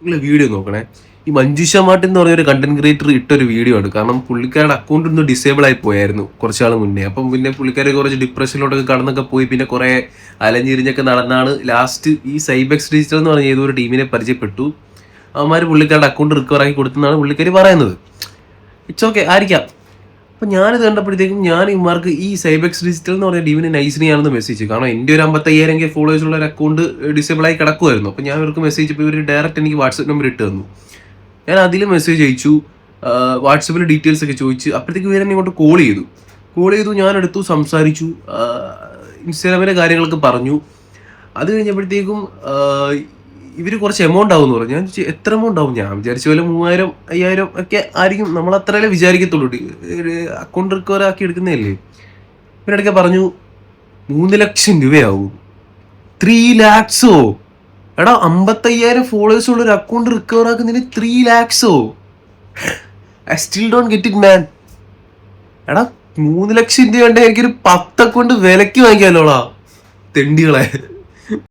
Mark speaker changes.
Speaker 1: നിങ്ങൾ വീഡിയോ നോക്കണേ. ഈ മഞ്ജുഷ മാർട്ടിൻ എന്ന് പറഞ്ഞൊരു കണ്ടന്റ് ക്രിയേറ്റർ ഇട്ടൊരു വീഡിയോ ആണ്. കാരണം പുള്ളിക്കാരുടെ അക്കൗണ്ട് ഒന്ന് ഡിസേബിൾ ആയി പോയായിരുന്നു കുറച്ചാൾ മുന്നേ. അപ്പം പിന്നെ പുള്ളിക്കാരെ കുറച്ച് ഡിപ്രഷനിലോട്ടൊക്കെ കടന്നൊക്കെ പോയി, പിന്നെ കുറെ അലഞ്ഞിരിഞ്ഞൊക്കെ നടന്നാണ് ലാസ്റ്റ് ഈ സൈബെക്സ് ഡിജിറ്റൽ എന്ന് പറഞ്ഞ ഏതൊരു ടീമിനെ പരിചയപ്പെട്ടു. അവന്മാർ പുള്ളിക്കാരുടെ അക്കൗണ്ട് റിക്കവർ ആക്കി കൊടുത്തെന്നാണ് പുള്ളിക്കാർ പറയുന്നത്. ഇറ്റ്സ് ഓക്കെ ആയിരിക്കാം. അപ്പം ഞാനിത് കണ്ടപ്പോഴത്തേക്കും ഞാൻ ഇമാർക്ക് ഈ സൈബെക്സ് ഡിജിറ്റൽ എന്ന് പറഞ്ഞ ടീമിന് നൈസിനെയാണെന്ന് മെസ്സേജ്. കാരണം എൻ്റെ ഒരു 55,000 ഫോളോവേഴ്സ് ഉള്ള ഒരു അക്കൗണ്ട് ഡിസേബിൾ ആയി കിടക്കുമായിരുന്നു. അപ്പം ഞാൻ ഇവർക്ക് മെസ്സേജ് ഇപ്പോൾ ഇവർ ഡയറക്റ്റ് എനിക്ക് വാട്സപ്പ് നമ്പർ ഇട്ട് തന്നു. ഞാൻ അതിൽ മെസ്സേജ് അയച്ചു, വാട്സപ്പിൽ ഡീറ്റെയിൽസ് ഒക്കെ ചോദിച്ചു. അപ്പോഴത്തേക്ക് ഇവരെന്നെ ഇങ്ങോട്ട് കോൾ ചെയ്തു. ഞാൻ എടുത്തു, സംസാരിച്ചു, ഇൻസ്റ്റാഗ്രാമിലെ കാര്യങ്ങളൊക്കെ പറഞ്ഞു. അത് കഴിഞ്ഞപ്പോഴത്തേക്കും ഇവർ കുറച്ച് എമൗണ്ട് ആവും എന്ന് പറഞ്ഞു. ഞാൻ എത്ര എമൗണ്ട് ആവും? ഞാൻ വിചാരിച്ച പോലെ 3,000 5,000 ഒക്കെ ആയിരിക്കും. നമ്മൾ അത്രയല്ലേ വിചാരിക്കത്തുള്ളൂ, അക്കൗണ്ട് റിക്കവർ ആക്കി എടുക്കുന്നതല്ലേ. ഇവരിടയ്ക്ക് പറഞ്ഞു 3 ലക്ഷം രൂപയാവും. 3 lakhs? എടാ 55,000 ഫോളോവേഴ്സ് ഉള്ള ഒരു അക്കൗണ്ട് റിക്കവർ ആക്കുന്നതിന് 3 lakhs? I still don't get it man. എടാ 3 ലക്ഷം രൂപ ഉണ്ടെങ്കിൽ എനിക്കൊരു 10 അക്കൗണ്ട് വിലക്ക് വാങ്ങിക്കാമല്ലോടാ തെണ്ടികളെ.